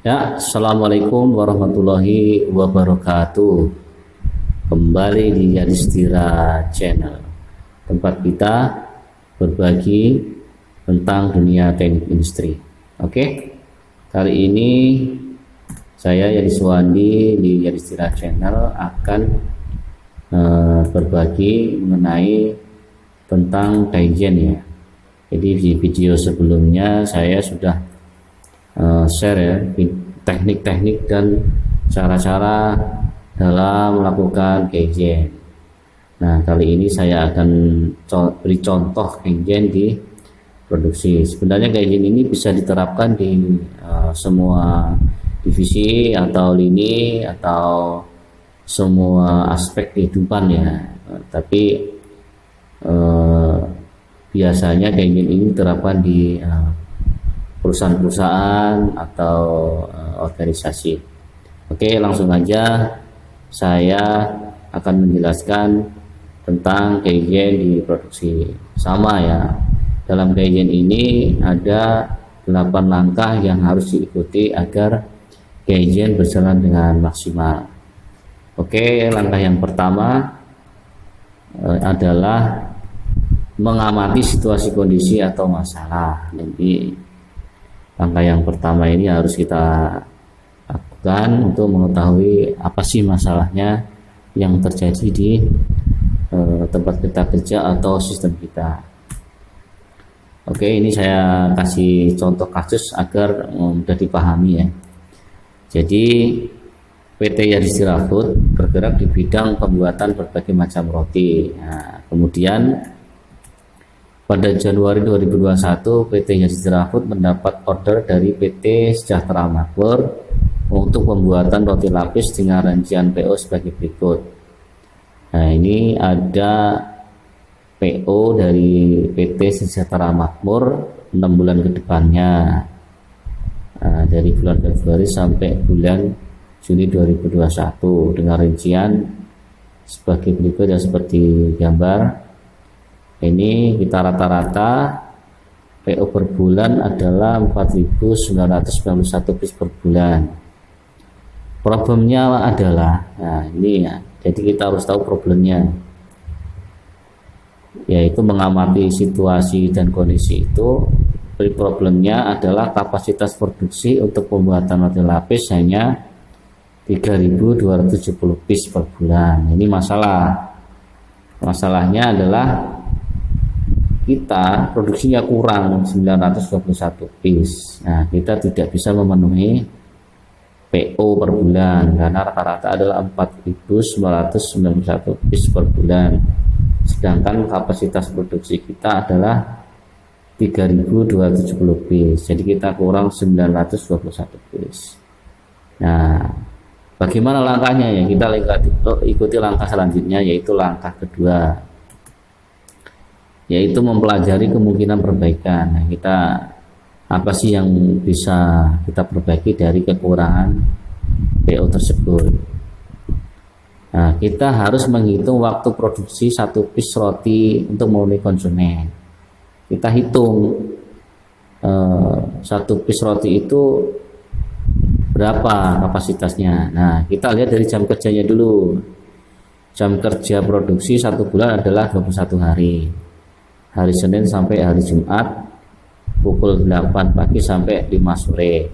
Ya, Assalamualaikum warahmatullahi wabarakatuh. Kembali di Yadistira Channel, tempat kita berbagi tentang dunia teknik industri. Oke, kali ini saya Yadiswandi di Yadistira Channel akan berbagi mengenai tentang Kaizen ya. Jadi di video sebelumnya saya sudah share ya teknik-teknik dan cara-cara dalam melakukan Kaizen. Nah, kali ini saya akan beri contoh Kaizen di produksi. Sebenarnya Kaizen ini bisa diterapkan di semua divisi atau lini atau semua aspek kehidupan ya. Tapi biasanya Kaizen ini diterapkan di perusahaan-perusahaan atau organisasi. Oke, langsung aja saya akan menjelaskan tentang Kaizen di produksi. Sama ya, dalam Kaizen ini ada 8 langkah yang harus diikuti agar Kaizen berjalan dengan maksimal. Oke, langkah yang pertama adalah mengamati situasi kondisi atau masalah. Jadi langkah yang pertama ini harus kita lakukan untuk mengetahui apa sih masalahnya yang terjadi di tempat kita kerja atau sistem kita. Oke, ini saya kasih contoh kasus agar mudah dipahami ya. Jadi PT Yadistira Food bergerak di bidang pembuatan berbagai macam roti. Nah, kemudian pada Januari 2021, PT Yadistira Food mendapat order dari PT Sejahtera Makmur untuk pembuatan roti lapis dengan rincian PO sebagai berikut. Nah, ini ada PO dari PT Sejahtera Makmur 6 bulan ke depannya. Nah, dari bulan Februari sampai bulan Juni 2021 dengan rincian sebagai berikut ya, seperti gambar. Ini kita rata-rata PO per bulan adalah 4.991 piece per bulan. Problemnya adalah, nah ini ya, jadi kita harus tahu problemnya, yaitu mengamati situasi dan kondisi itu. Problemnya adalah kapasitas produksi untuk pembuatan roti lapis hanya 3.270 piece per bulan. Ini masalahnya adalah kita produksinya kurang 921 piece. Nah, kita tidak bisa memenuhi PO per bulan karena rata-rata adalah 4.991 piece per bulan. Sedangkan kapasitas produksi kita adalah 3.270 piece. Jadi kita kurang 921 piece. Nah, bagaimana langkahnya ya? Kita ikuti langkah selanjutnya, yaitu langkah kedua, yaitu mempelajari kemungkinan perbaikan. Nah, kita apa sih yang bisa kita perbaiki dari kekurangan PO tersebut? Nah, kita harus menghitung waktu produksi satu piece roti untuk memenuhi konsumen. Kita hitung satu piece roti itu berapa kapasitasnya. Nah, kita lihat dari jam kerjanya dulu. Jam kerja produksi satu bulan adalah 21 hari. Hari Senin sampai hari Jumat pukul 8 pagi sampai 5 sore,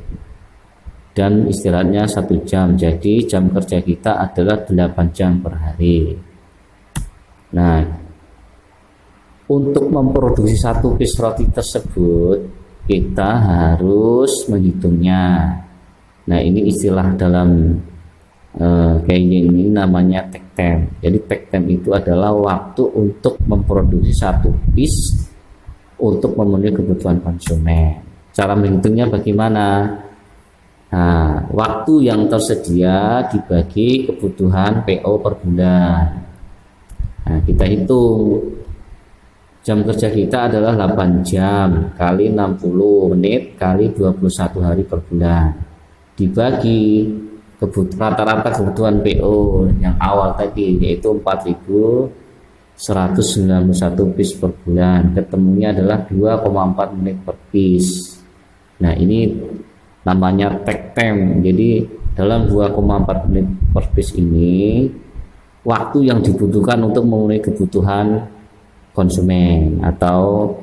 dan istirahatnya 1 jam. Jadi jam kerja kita adalah 8 jam per hari. Nah, untuk memproduksi satu piece roti tersebut kita harus menghitungnya. Nah, ini istilah dalam Kaizen ini namanya take time. Jadi take time itu adalah waktu untuk memproduksi satu piece untuk memenuhi kebutuhan konsumen. Cara menghitungnya bagaimana? Nah, waktu yang tersedia dibagi kebutuhan PO per bulan. Nah, kita hitung jam kerja kita adalah 8 jam kali 60 menit kali 21 hari per bulan, dibagi rata-rata kebutuhan PO yang awal tadi, yaitu 4.191 piece per bulan. Ketemunya adalah 2,4 menit per piece. Nah, ini namanya takt time. Jadi dalam 2,4 menit per piece ini waktu yang dibutuhkan untuk memenuhi kebutuhan konsumen atau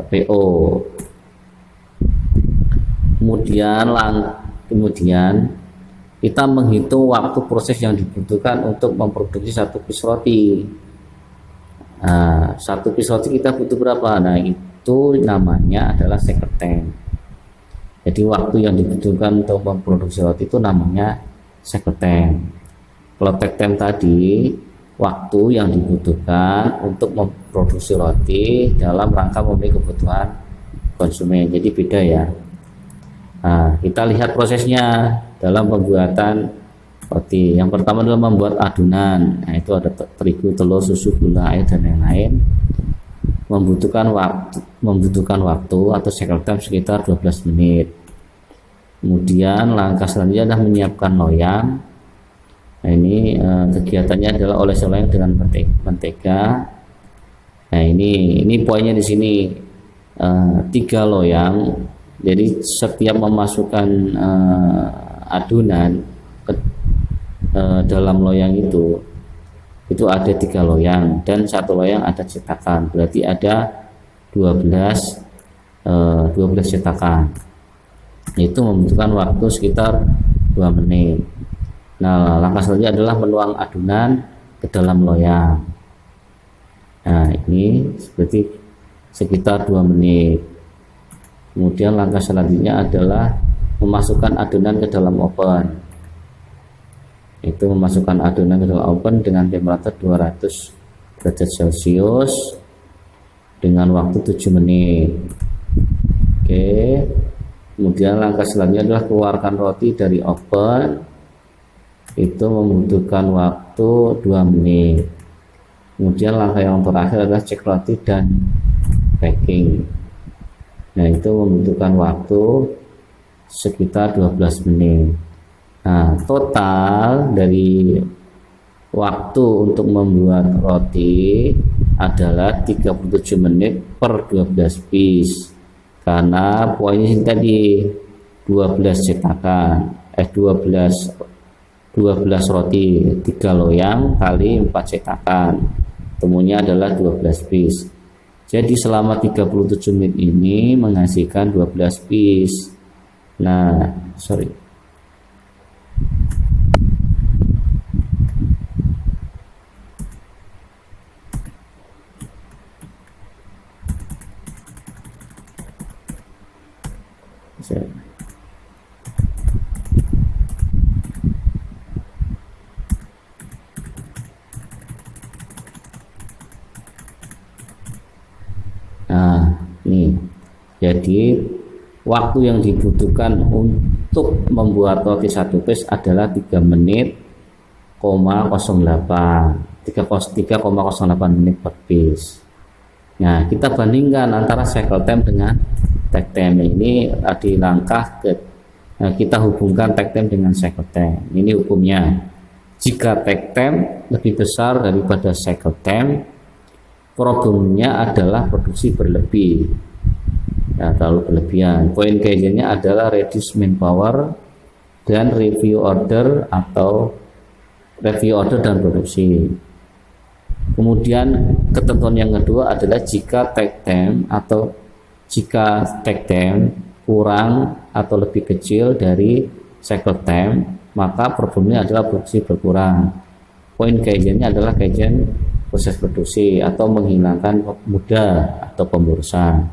PO. Kemudian kita menghitung waktu proses yang dibutuhkan untuk memproduksi satu piece roti. Nah, satu piece roti kita butuh berapa? Nah, itu namanya adalah cycle time. Jadi waktu yang dibutuhkan untuk memproduksi roti itu namanya cycle time. Kalau takt time tadi waktu yang dibutuhkan untuk memproduksi roti dalam rangka memenuhi kebutuhan konsumen. Jadi beda ya. Nah, kita lihat prosesnya dalam pembuatan roti. Yang pertama adalah membuat adonan. Nah, itu ada terigu, telur, susu, gula, air dan lain-lain. Membutuhkan waktu atau cycle time sekitar 12 menit. Kemudian langkah selanjutnya adalah menyiapkan loyang. Nah, ini kegiatannya adalah oles loyang dengan mentega. Nah, ini poinnya di sini 3 loyang. Jadi setiap memasukkan adonan ke dalam loyang itu ada 3 loyang dan 1 loyang ada cetakan, berarti ada 12 cetakan. Itu membutuhkan waktu sekitar 2 menit. Nah, langkah selanjutnya adalah menuang adonan ke dalam loyang. Nah, ini seperti sekitar 2 menit. Kemudian langkah selanjutnya adalah memasukkan adonan ke dalam oven. Itu memasukkan adonan ke dalam oven dengan temperatur 200 derajat Celcius dengan waktu 7 menit. Oke. Kemudian langkah selanjutnya adalah keluarkan roti dari oven. Itu membutuhkan waktu 2 menit. Kemudian langkah yang terakhir adalah cek roti dan packing. Nah, itu membutuhkan waktu sekitar 12 menit. Nah, total dari waktu untuk membuat roti adalah 37 menit per 12 piece. Karena poinnya tadi 12 cetakan, 12 roti, 3 loyang kali 4 cetakan. Temunya adalah 12 piece. Jadi selama 37 menit ini menghasilkan 12 piece. Nah, sorry. Nah, ini jadi waktu yang dibutuhkan untuk membuat roti 1 piece adalah 3 menit, 3,08 menit per piece. Nah, kita bandingkan antara cycle time dengan takt time. Ini di langkah kita hubungkan takt time dengan cycle time. Ini hukumnya. Jika takt time lebih besar daripada cycle time, problemnya adalah produksi berlebih, ya, terlalu berlebihan. Poin kajiannya adalah reduce manpower dan review order dan produksi. Kemudian ketentuan yang kedua adalah jika takt time kurang atau lebih kecil dari cycle time, maka problemnya adalah produksi berkurang. Poin kajiannya adalah kajian proses produksi atau menghilangkan mudah atau pemborosan.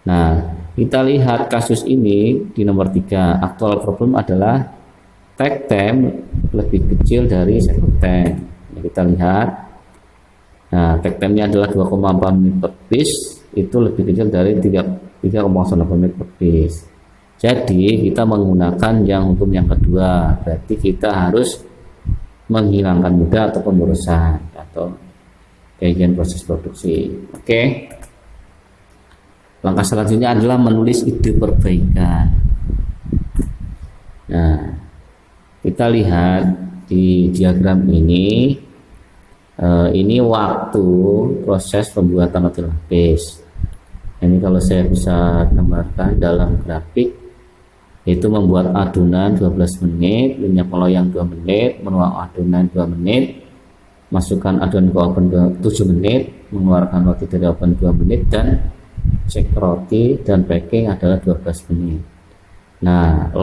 Nah, kita lihat kasus ini di nomor 3. Actual problem adalah takt time lebih kecil dari cycle time. Nah, kita lihat. Nah, takt time-nya adalah 2,4 menit per piece, itu lebih kecil dari 3,08 menit per piece. Jadi kita menggunakan yang hukum yang kedua, berarti kita harus menghilangkan mudah atau pemborosan atau kajian proses produksi. Oke. Langkah selanjutnya adalah menulis ide perbaikan. Nah, kita lihat di diagram ini waktu proses pembuatan roti lapis. Ini kalau saya bisa gambarkan dalam grafik, yaitu membuat adonan 12 menit, minyak loyang 2 menit, menuang adonan 2 menit, masukkan adonan ke oven 7 menit, mengeluarkan roti dari oven 2 menit, dan cek roti dan packing adalah 12 menit. Nah,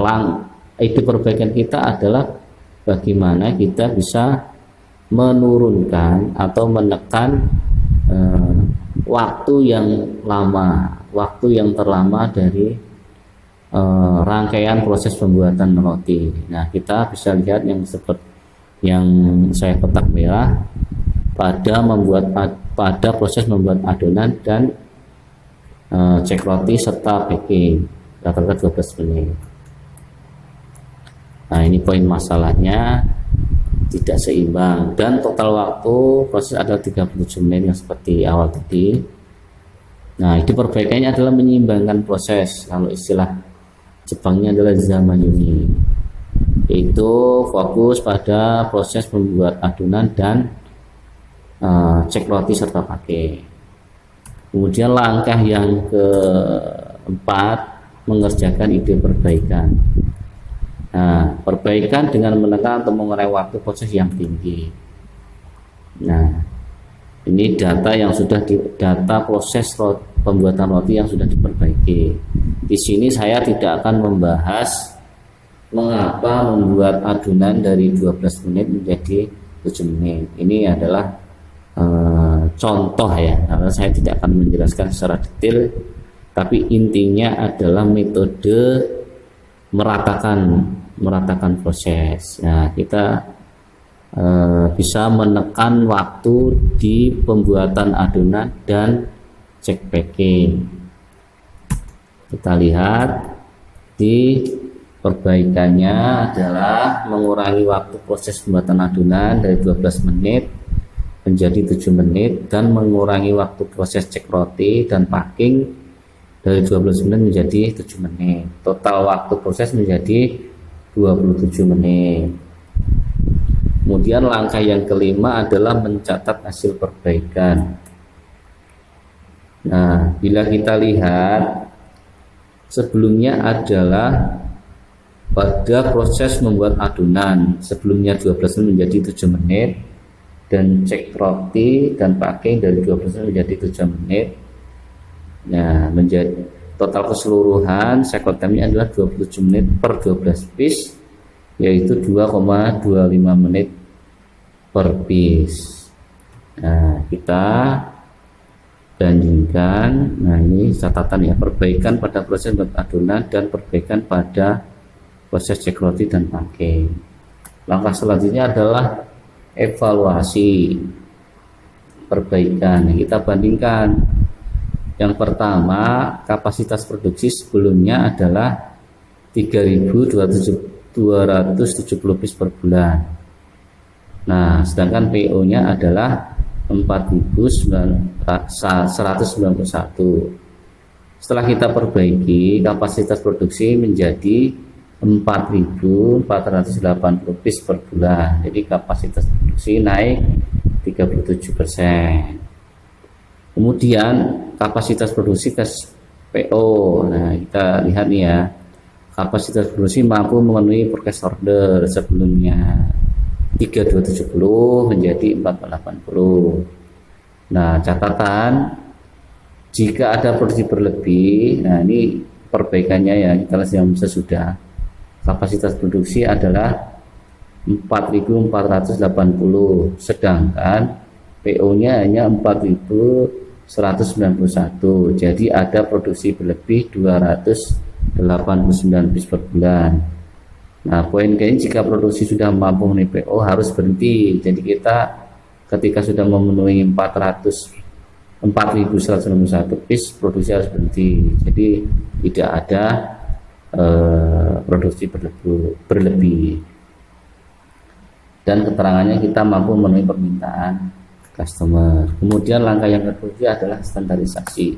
ide perbaikan kita adalah bagaimana kita bisa menurunkan atau menekan waktu yang lama, waktu yang terlama dari rangkaian proses pembuatan roti. Nah, kita bisa lihat yang seperti yang saya kotak merah pada proses membuat adonan dan cek roti serta packing rata-rata 12 menit. Nah, ini poin masalahnya tidak seimbang, dan total waktu proses adalah 37 menit yang seperti awal tadi. Nah, itu perbaikannya adalah menyeimbangkan proses. Kalau istilah Jepangnya adalah zamayumi, yaitu fokus pada proses membuat adonan dan cek roti serta pakai. Kemudian langkah yang keempat, mengerjakan ide perbaikan. Nah, perbaikan dengan menekan atau mengurangi waktu proses yang tinggi. Nah, ini data yang sudah data proses pembuatan roti yang sudah diperbaiki. Di sini saya tidak akan membahas mengapa membuat adonan dari 12 menit menjadi 7 menit. Ini adalah contoh ya, karena saya tidak akan menjelaskan secara detail, tapi intinya adalah metode meratakan proses. Nah, kita bisa menekan waktu di pembuatan adonan dan cek packing. Kita lihat di perbaikannya adalah mengurangi waktu proses pembuatan adonan dari 12 menit menjadi 7 menit dan mengurangi waktu proses cek roti dan packing dari 12 menit menjadi 7 menit. Total waktu proses menjadi 27 menit. Kemudian langkah yang kelima adalah mencatat hasil perbaikan. Nah, bila kita lihat sebelumnya adalah pada proses membuat adonan, sebelumnya 12 menit menjadi 7 menit, dan cek roti dan packing dari 12 menit menjadi 7 menit. Nah, menjadi total keseluruhan cycle time-nya adalah 27 menit per 12 piece, yaitu 2,25 menit per piece. Nah, kita bandingkan. Nah, ini catatan ya, perbaikan pada proses membuat adonan dan perbaikan pada proses cek roti dan packing. Langkah selanjutnya adalah evaluasi perbaikan. Kita bandingkan. Yang pertama, kapasitas produksi sebelumnya adalah 3.270 piece per bulan. Nah, sedangkan PO-nya adalah 4.191. Setelah kita perbaiki, kapasitas produksi menjadi 4.480 piece per bulan. Jadi kapasitas produksi naik 37%. Kemudian kapasitas produksi ke PO. Nah, kita lihat nih ya, kapasitas produksi mampu memenuhi forecast order sebelumnya 3.270 menjadi 4.80. Nah, catatan jika ada produksi berlebih, nah ini perbaikannya ya, kita lihat yang sesudah. Kapasitas produksi adalah 4.480, sedangkan PO-nya hanya 4.191. Jadi ada produksi berlebih 289 piece per bulan. Nah, poin kayaknya jika produksi sudah mampu memenuhi PO harus berhenti. Jadi kita ketika sudah memenuhi 4.191 piece, produksi harus berhenti. Jadi tidak ada produksi berlebih. Dan keterangannya kita mampu memenuhi permintaan customer. Kemudian langkah yang kedua adalah standarisasi.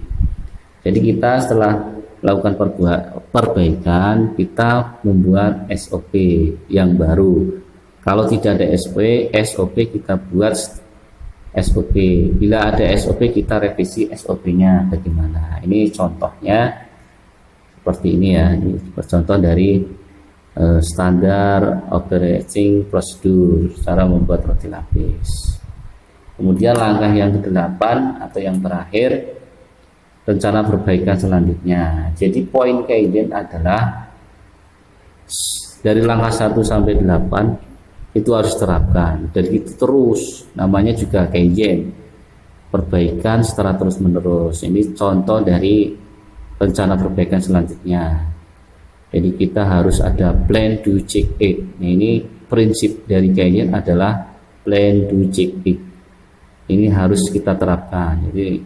Jadi kita setelah melakukan perbaikan, kita membuat SOP yang baru. Kalau tidak ada SOP kita buat SOP. Bila ada SOP, kita revisi SOP-nya bagaimana. Ini contohnya seperti ini ya. Ini contoh dari standar operating procedure, cara membuat roti lapis. Kemudian langkah yang ke-8 atau yang terakhir, rencana perbaikan selanjutnya. Jadi poin Kaizen adalah dari langkah 1 sampai 8 itu harus terapkan, dan itu terus, namanya juga Kaizen, perbaikan secara terus menerus. Ini contoh dari rencana perbaikan selanjutnya. Jadi kita harus ada plan, do, check, it. Nah, ini prinsip dari Kaizen adalah plan, do, check, it. Ini harus kita terapkan. Jadi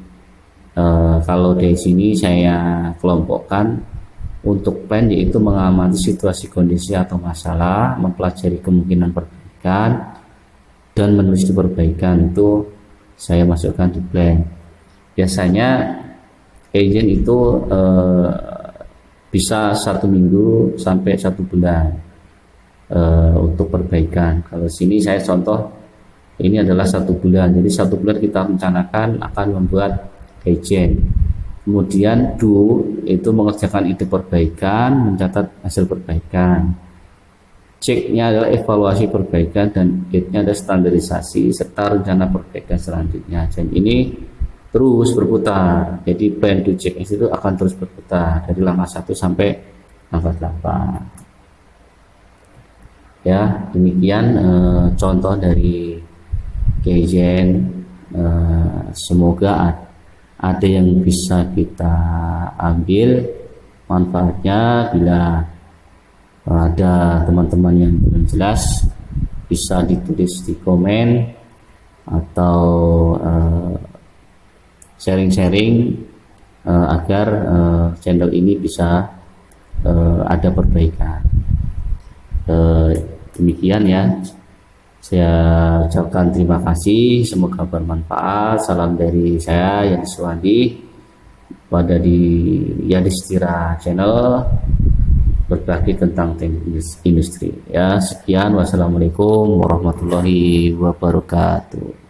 kalau dari sini saya kelompokkan untuk plan, yaitu mengamati situasi, kondisi atau masalah, mempelajari kemungkinan perbaikan, dan menulis perbaikan. Itu saya masukkan di plan. Biasanya Kaizen itu bisa 1 minggu sampai 1 bulan untuk perbaikan. Kalau sini saya contoh, ini adalah 1 bulan. Jadi 1 bulan kita rencanakan akan membuat Kaizen. Kemudian do itu mengerjakan ide perbaikan, mencatat hasil perbaikan. Check-nya adalah evaluasi perbaikan, dan it-nya adalah standarisasi serta rencana perbaikan selanjutnya. Dan ini terus berputar. Jadi plan, do, check itu akan terus berputar dari langkah 1 sampai langkah 8. Ya, demikian contoh dari Kaizen. Semoga ada yang bisa kita ambil manfaatnya. Bila ada teman-teman yang belum jelas, bisa ditulis di komen atau sharing-sharing agar channel ini bisa ada perbaikan. Demikian ya, saya ucapkan terima kasih, semoga bermanfaat. Salam dari saya Yadis Suwandi pada di Yadistira channel, berbagi tentang teknik industri ya. Sekian, wassalamualaikum warahmatullahi wabarakatuh.